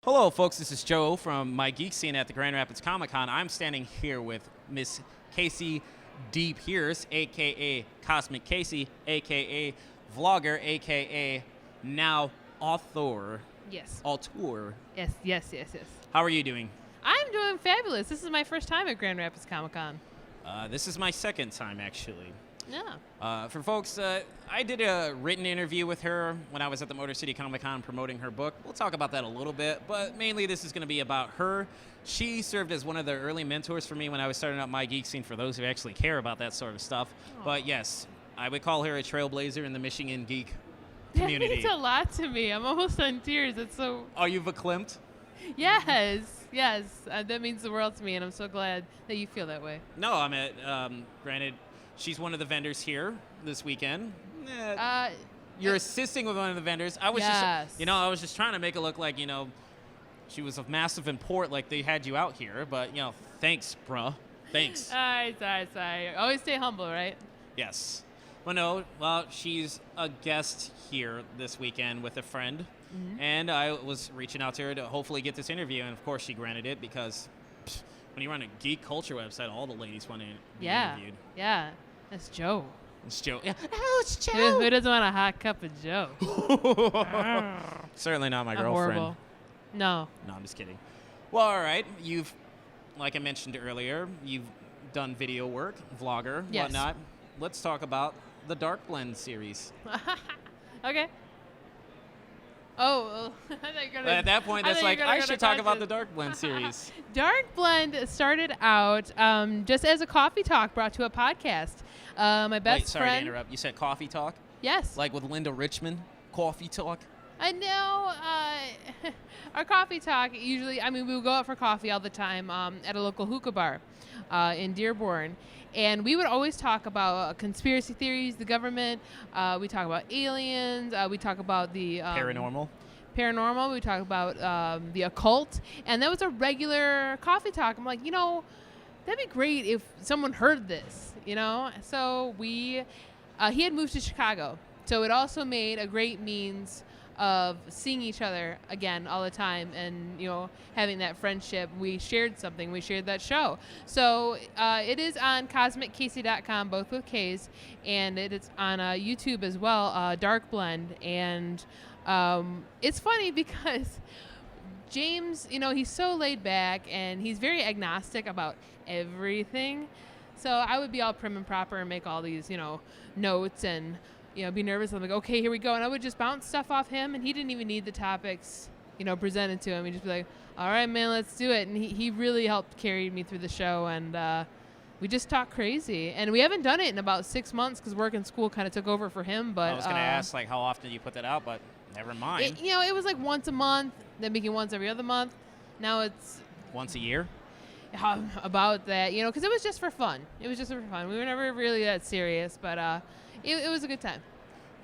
Hello, folks. This is Joe from MIGeekScene at the Grand Rapids Comic-Con. I'm standing here with Miss Kasey D. Pierce, a.k.a. Cosmic Kasey, a.k.a. Vlogger, a.k.a. now author. Yes. Auteur. Yes. How are you doing? I'm doing fabulous. This is my first time at Grand Rapids Comic-Con. This is my second time, actually. Yeah. For folks, I did a written interview with her when I was at the Motor City Comic-Con promoting her book. We'll talk about that a little bit, but mainly this is going to be about her. She served as one of the early mentors for me when I was starting out MIGeekScene, for those who actually care about that sort of stuff. Aww. But yes, I would call her a trailblazer in the Michigan geek community. That means a lot to me. I'm almost in tears. It's so... Are you verklempt? Yes. That means the world to me, and I'm so glad that you feel that way. No, I'm at, granted, she's one of the vendors here this weekend. You're assisting with one of the vendors. I was just trying to make it look like, she was of massive import, like they had you out here. But, thanks, bruh. Thanks. Sorry. Always stay humble, right? Yes. Well, she's a guest here this weekend with a friend. Mm-hmm. And I was reaching out to her to hopefully get this interview. And, of course, she granted it because when you run a geek culture website, all the ladies want to be interviewed. Yeah. That's Joe. It's Joe. Yeah. Oh, it's Joe. Who doesn't want a hot cup of Joe? Certainly not my girlfriend. Horrible. No, I'm just kidding. Well, all right. You've, like I mentioned earlier, you've done video work, vlogger, yes. whatnot. Let's talk about the Dark Blend series. Okay. Oh, at that point, that's like, I should talk about the Dark Blend series. Dark Blend started out just as a coffee talk brought to a podcast. My best Wait, sorry friend. to interrupt. You said coffee talk? Yes. Like with Linda Richmond, coffee talk? I know. Our coffee talk usually, we would go out for coffee all the time at a local hookah bar in Dearborn. And we would always talk about conspiracy theories, the government. We talk about aliens. We talk about the paranormal. We talk about the occult. And that was a regular coffee talk. I'm like, that'd be great if someone heard this, So he had moved to Chicago. So it also made a great means of seeing each other again all the time and, having that friendship. We shared something. We shared that show. So it is on CosmicKasey.com, both with K's, and it is on YouTube as well, Dark Blend. And it's funny because James, he's so laid back and he's very agnostic about everything. So I would be all prim and proper and make all these, notes and be nervous. I'm like, okay, here we go. And I would just bounce stuff off him, and he didn't even need the topics, presented to him. He'd just be like, all right, man, let's do it. And he really helped carry me through the show, and we just talk crazy. And we haven't done it in about 6 months because work and school kind of took over for him. But I was going to ask, how often do you put that out, but never mind. It was like once a month, then became once every other month. Now it's... Once a year? About that, because it was just for fun. We were never really that serious, but... It was a good time.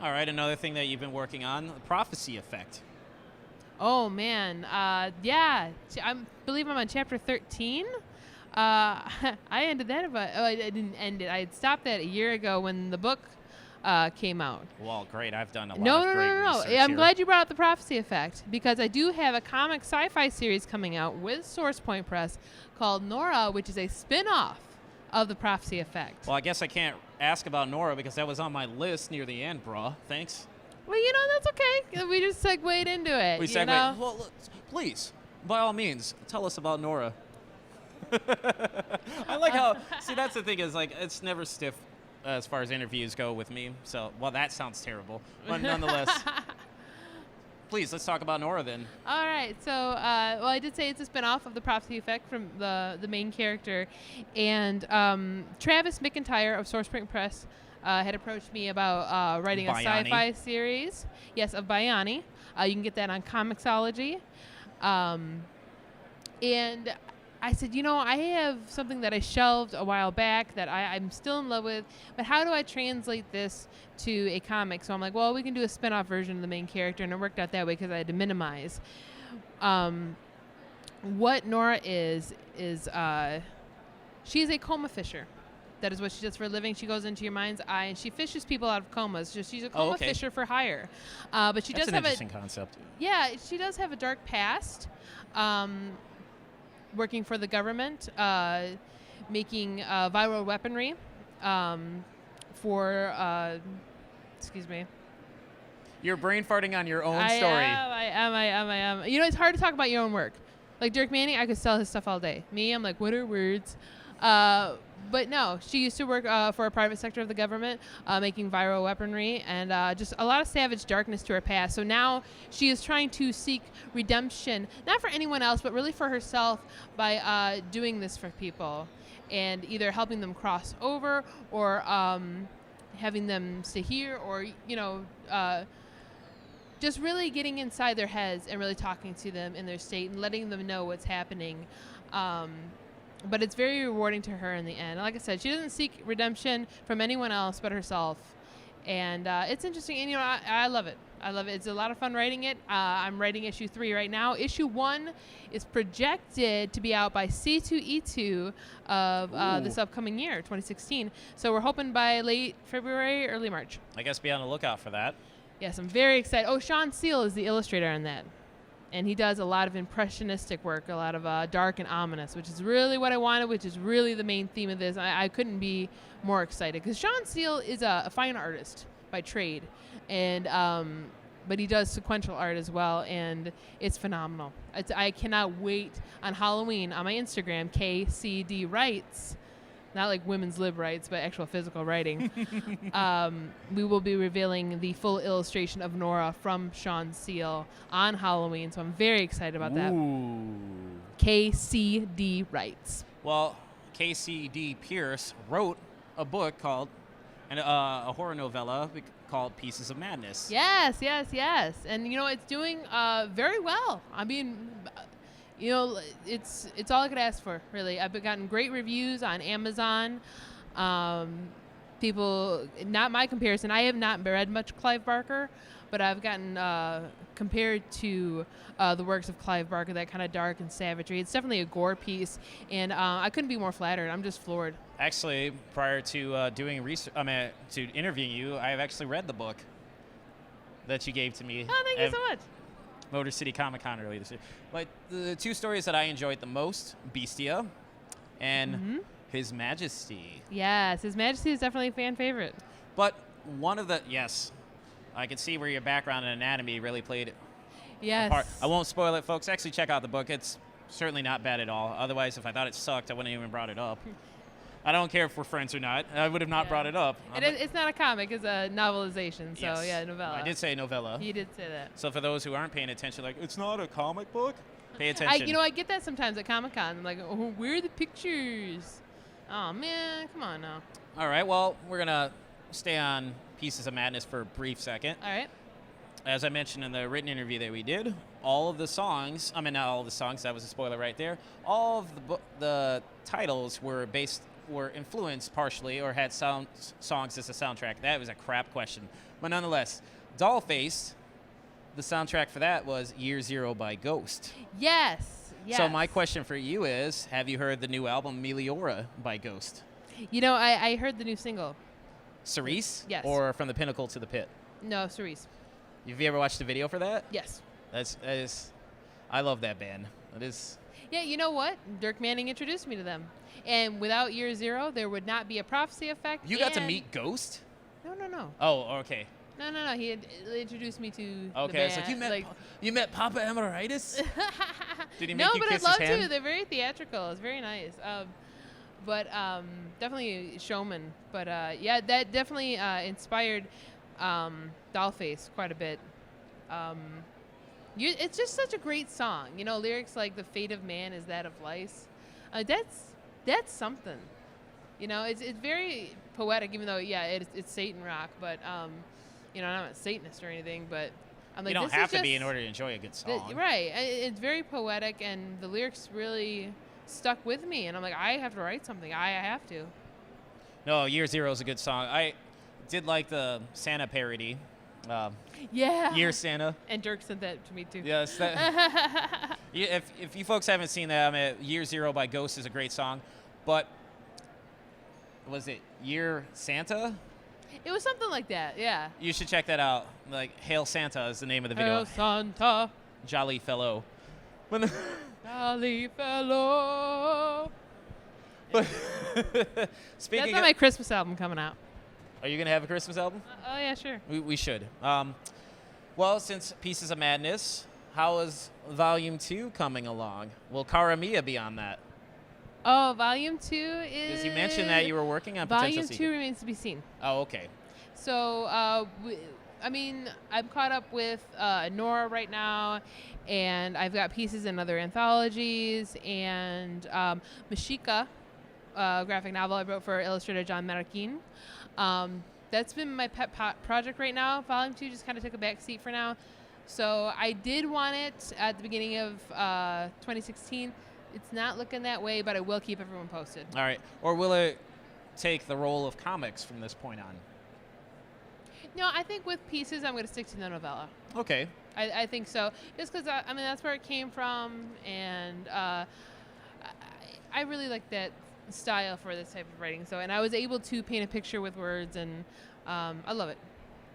All right, another thing that you've been working on, the prophecy effect. Oh, man. Yeah. I believe I'm on chapter 13. I ended that, but I didn't end it. I had stopped that a year ago when the book came out. Well, great. I've done a lot of great research No. I'm here. glad you brought up the prophecy effect because I do have a comic sci-fi series coming out with Source Point Press called Nora, which is a spin-off of the prophecy effect. Well, I guess I can't ask about Nora because that was on my list near the end, bruh. Thanks. Well, that's okay. We just segued into it. We segued. Well, please, by all means, tell us about Nora. I like how, see, that's the thing is, it's never stiff as far as interviews go with me. So, well, that sounds terrible. But nonetheless, please, let's talk about Nora then. All right. So, I did say it's a spinoff of the prophecy effect from the main character. And Travis McIntyre of SourcePoint Press had approached me about writing a sci-fi series. Yes, of Bayani. You can get that on Comixology. And I said, I have something that I shelved a while back that I'm still in love with, but how do I translate this to a comic? So I'm like, well, we can do a spin-off version of the main character, and it worked out that way because I had to minimize. What Nora is she's a coma fisher. That is what she does for a living. She goes into your mind's eye and she fishes people out of comas. She's a coma fisher for hire. But she That's does an have interesting concept. Yeah, she does have a dark past. Working for the government, making viral weaponry for. Excuse me. You're brain farting on your own story. I am. You know, it's hard to talk about your own work. Like Dirk Manning, I could sell his stuff all day. Me, I'm like, what are words? But no, she used to work for a private sector of the government, making viral weaponry, and just a lot of savage darkness to her past. So now she is trying to seek redemption, not for anyone else, but really for herself by doing this for people, and either helping them cross over or having them stay here, or just really getting inside their heads and really talking to them in their state and letting them know what's happening. But it's very rewarding to her in the end. Like I said, she doesn't seek redemption from anyone else but herself. And it's interesting. And, I love it. I love it. It's a lot of fun writing it. I'm writing issue 3 right now. Issue 1 is projected to be out by C2E2 of this upcoming year, 2016. So we're hoping by late February, early March. I guess be on the lookout for that. Yes, I'm very excited. Oh, Sean Seal is the illustrator on that. And he does a lot of impressionistic work, a lot of dark and ominous, which is really what I wanted, which is really the main theme of this. I couldn't be more excited because Sean Seal is a fine artist by trade, and but he does sequential art as well, and it's phenomenal. I cannot wait on Halloween on my Instagram, KCD Writes. Not like women's lib rights, but actual physical writing. We will be revealing the full illustration of Nora from Sean Seal on Halloween, so I'm very excited about that. KCD Writes. Well, Kasey Pierce wrote a book called, a horror novella called Pieces of Madness. Yes. And, it's doing very well. I mean... it's all I could ask for, really. I've gotten great reviews on Amazon. People, not my comparison. I have not read much Clive Barker, but I've gotten compared to the works of Clive Barker, that kind of dark and savagery. It's definitely a gore piece, and I couldn't be more flattered. I'm just floored. Actually, prior to doing research, to interviewing you, I have actually read the book that you gave to me. Oh, thank you so much. Motor City Comic Con earlier this year. But the 2 stories that I enjoyed the most, Beastia and His Majesty. Yes, His Majesty is definitely a fan favorite. But one of the, I could see where your background in anatomy really played a part. I won't spoil it, folks. Actually, check out the book. It's certainly not bad at all. Otherwise, if I thought it sucked, I wouldn't even brought it up. I don't care if we're friends or not. I would have not brought it up. It's not a comic. It's a novelization. So, novella. I did say novella. You did say that. So for those who aren't paying attention, like, it's not a comic book, pay attention. I get that sometimes at Comic-Con. I'm like, oh, where are the pictures? Oh, man, come on now. All right, well, we're going to stay on Pieces of Madness for a brief second. All right. As I mentioned in the written interview that we did, all of the songs, not all of the songs, that was a spoiler right there, all of the titles were influenced partially or had songs as a soundtrack. That was a crap question. But nonetheless, Dollface, the soundtrack for that was Year Zero by Ghost. Yes. So my question for you is, have you heard the new album Meliora by Ghost? I heard the new single. Cerise? Yes. Or From the Pinnacle to the Pit? No, Cerise. Have you ever watched the video for that? Yes. I love that band. It is. Yeah, you know what? Dirk Manning introduced me to them. And without Year Zero, there would not be a prophecy effect. You got to meet Ghost? No. Oh, okay. No. He had introduced me to the band. Okay, it's like you met Papa Emeritus? Did he make you but kiss I'd love his hand? to. They're very theatrical. It's very nice. But definitely a showman. But that definitely inspired Dollface quite a bit. It's just such a great song. Lyrics like "The fate of man is that of lice." That's something. It's very poetic, even though it's Satan rock. But I'm not a Satanist or anything. But I'm like, you don't have to be in order to enjoy a good song. Right. It's very poetic, and the lyrics really stuck with me. And I'm like, I have to write something. I have to. No, Year Zero is a good song. I did like the Santa parody. Year Santa. And Dirk sent that to me too. Yes. If you folks haven't seen that, Year Zero by Ghost is a great song. But was it Year Santa? It was something like that, yeah. You should check that out. Like, Hail Santa is the name of the video. Hail Santa. Jolly fellow. Jolly fellow. But speaking That's not my Christmas album coming out. Are you going to have a Christmas album? Oh, yeah, sure. We should. Well, since Pieces of Madness, how is Volume 2 coming along? Will Karamiya be on that? Oh, Volume 2 is... Because you mentioned that you were working on potential Volume sequel. 2 remains to be seen. Oh, okay. So, I mean, I'm caught up with Nora right now, and I've got pieces in other anthologies, and Mashika, graphic novel I wrote for illustrator John Marroquin. That's been my pet project right now. Volume 2 just kind of took a back seat for now. So I did want it at the beginning of 2016. It's not looking that way, but I will keep everyone posted. All right. Or will it take the role of comics from this point on? No, I think with pieces, I'm going to stick to the novella. Okay. I think so. Just because, I mean, that's where it came from, and I really like that style for this type of writing. So, and I was able to paint a picture with words, and I love it.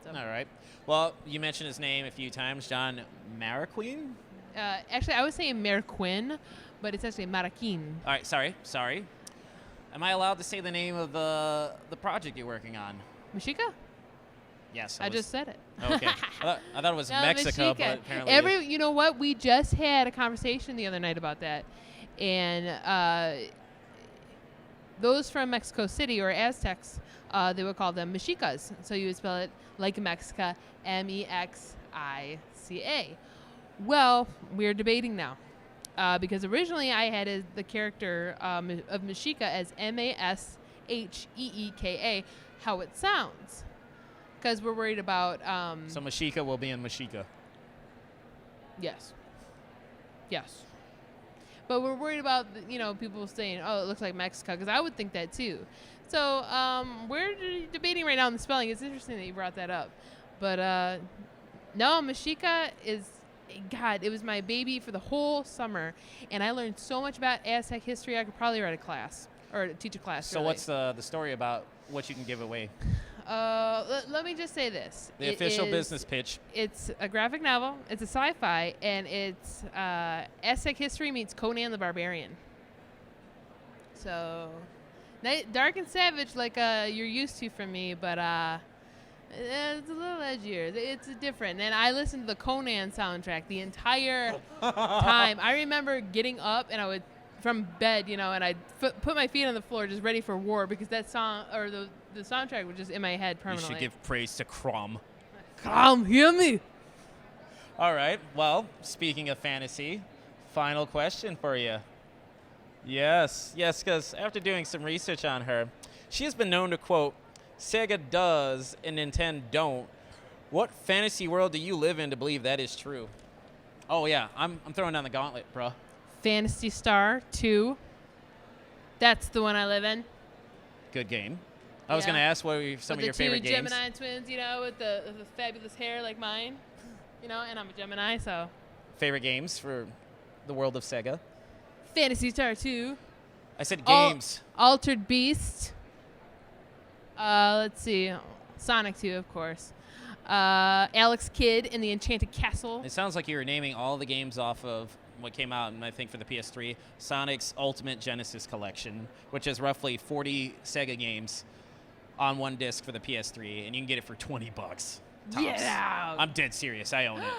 So. All right. Well, you mentioned his name a few times, John Marroquin? Actually, I was saying Marroquin, but it's actually Marroquin. All right, sorry. Am I allowed to say the name of the project you're working on? Mashika? Yes. I just said it. Okay. I thought it was No, Mexico, Mashika. but apparently you know what? We just had a conversation the other night about that. And those from Mexico City or Aztecs, they would call them Mexicas. So you would spell it like Mexica, Mexica. Well, we're debating now. Because originally I had the character of Mexica as Masheeka, how it sounds. Because we're worried about... so Mashika will be in Mashika. Yes. But we're worried about, people saying, oh, it looks like Mexica, because I would think that too. So we're debating right now on the spelling. It's interesting that you brought that up. But no, Mashika is... God, it was my baby for the whole summer, and I learned so much about Aztec history. I could probably write a class or teach a class. So what's the story about? What you can give away? Let me just say this: the official business pitch. It's a graphic novel. It's a sci-fi, and it's Aztec history meets Conan the Barbarian. So dark and savage, like you're used to from me, but it's a little edgier. It's different. And I listened to the Conan soundtrack the entire time. I remember getting up and I would, from bed, and I'd put my feet on the floor just ready for war because that song, or the soundtrack was just in my head permanently. You should give praise to Crom. Crom, hear me. All right. Well, speaking of fantasy, final question for you. Yes, because after doing some research on her, she has been known to quote, Sega does and Nintendo don't. What fantasy world do you live in to believe that is true? Oh, yeah. I'm throwing down the gauntlet, bro. Phantasy Star 2. That's the one I live in. Good game. I was going to ask what were some of your favorite games. The two Gemini twins, with the fabulous hair like mine. And I'm a Gemini, so. Favorite games for the world of Sega? Phantasy Star 2. I said games. Altered Beast. Let's see. Sonic 2, of course. Alex Kidd in the Enchanted Castle. It sounds like you were naming all the games off of what came out, and I think for the PS3, Sonic's Ultimate Genesis Collection, which is roughly 40 Sega games on one disc for the PS3, and you can get it for $20. Tops. Yeah. I'm dead serious. I own it.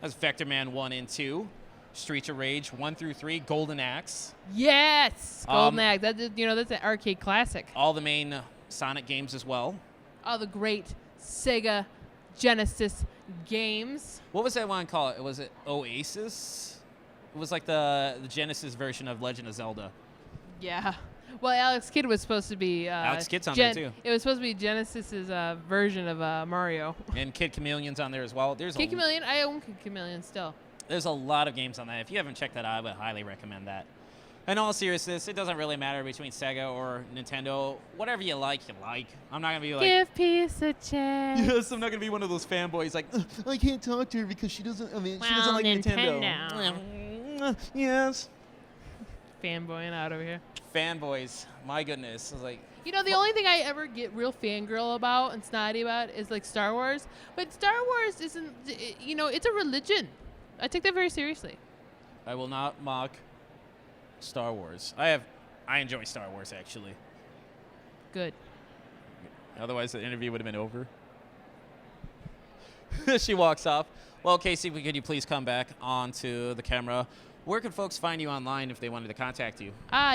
That's Vector Man 1 and 2. Streets of Rage 1 through 3, Golden Axe. Yes, Golden Axe. That's an arcade classic. All the main Sonic games as well. All the great Sega Genesis games. What was that one called? Was it Oasis? It was like the Genesis version of Legend of Zelda. Yeah. Well, Alex Kidd was supposed to be... Alex Kidd's on there, too. It was supposed to be Genesis's version of Mario. And Kid Chameleon's on there as well. Kid Chameleon? I own Kid Chameleon still. There's a lot of games on that. If you haven't checked that out, I would highly recommend that. In all seriousness, it doesn't really matter between Sega or Nintendo. Whatever you like, you like. I'm not going to be like... Give peace a chance. Yes, I'm not going to be one of those fanboys like, I can't talk to her because she doesn't like Nintendo. Nintendo. Yes. fanboying out over here. Fanboys. My goodness. I was like... You know, the only thing I ever get real fangirl about and snotty about is, like, Star Wars. But Star Wars isn't, you know, it's a religion. I take that very seriously. I will not mock Star Wars. I enjoy Star Wars, actually. Good. Otherwise, the interview would have been over. She walks off. Well, Kasey, could you please come back onto the camera? Where can folks find you online if they wanted to contact you?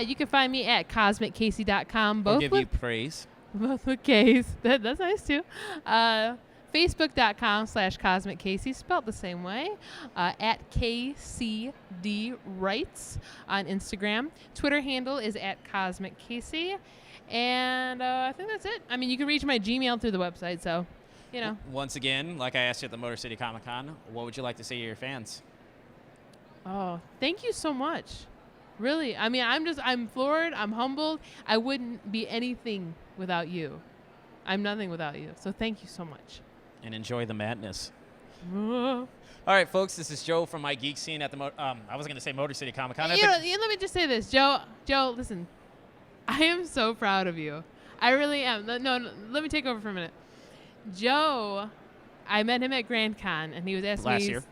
You can find me at CosmicKasey.com. Or give you praise. Both with K's. That's nice, too. Facebook.com/CosmicKasey, spelled the same way. At KCD Writes on Instagram. Twitter handle is at CosmicKasey. And I think that's it. I mean, you can reach my Gmail through the website, so, you know. Once again, like I asked you at the Motor City Comic Con, what would you like to say to your fans? Oh, thank you so much. Really. I mean, I'm floored. I'm humbled. I wouldn't be anything without you. I'm nothing without you. So thank you so much. And enjoy the madness. All right, folks, this is Joe from MIGeekScene at the I was going to say Motor City Comic Con. You know, let me just say this. Joe, listen. I am so proud of you. I really am. No, let me take over for a minute. Joe, I met him at Grand Con, and he was asking last year.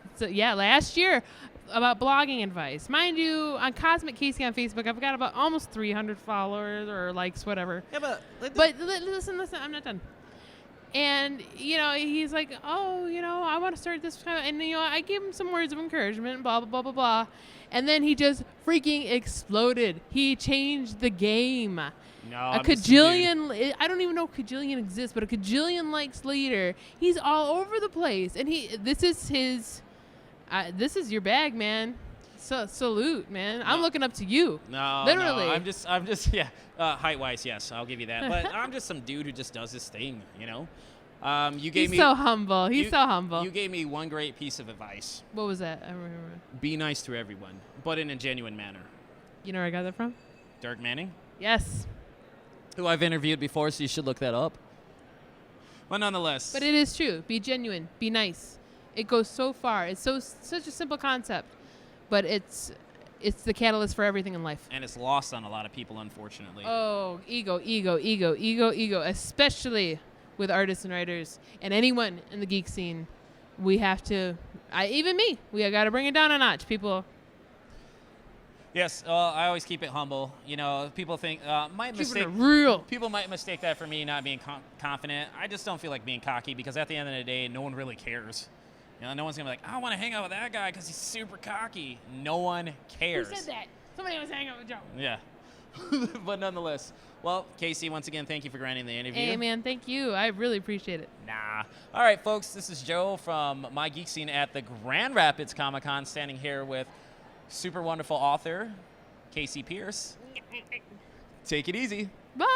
Last year, about blogging advice. Mind you, on Cosmic Kasey on Facebook, I've got about almost 300 followers or likes, whatever. Yeah, but listen, I'm not done. And, you know, he's like, oh, you know, I want to start this. And, you know, I gave him some words of encouragement, blah, blah, blah, blah, blah. And then he just freaking exploded. He changed the game. No, a kajillion, I don't even know if kajillion exists, but a kajillion likes later. He's all over the place. And this is your bag, man. So, salute, man. No. I'm looking up to you. No, literally. No, I'm just, height-wise, yes, I'll give you that. But I'm just some dude who just does his thing, you know? He's so humble. He's so humble. You gave me one great piece of advice. What was that? I don't remember. Be nice to everyone, but in a genuine manner. You know where I got that from? Dirk Manning? Yes. Who I've interviewed before, so you should look that up. But nonetheless. But it is true. Be genuine. Be nice. It goes so far. It's such a simple concept, but it's the catalyst for everything in life. And it's lost on a lot of people, unfortunately. Oh, ego, especially with artists and writers and anyone in the geek scene. We have to, even me, we got to bring it down a notch, people. Yes, I always keep it humble. You know, people think people might mistake that for me not being confident. I just don't feel like being cocky because at the end of the day, no one really cares. You know, no one's gonna be like, I want to hang out with that guy because he's super cocky. No one cares. Who said that? Somebody was hanging out with Joe. Yeah. But nonetheless, well, Kasey, once again, thank you for granting the interview. Hey, man, thank you. I really appreciate it. Nah. All right, folks, this is Joe from MIGeekScene at the Grand Rapids Comic Con, standing here with super wonderful author Kasey Pierce. Take it easy. Bye.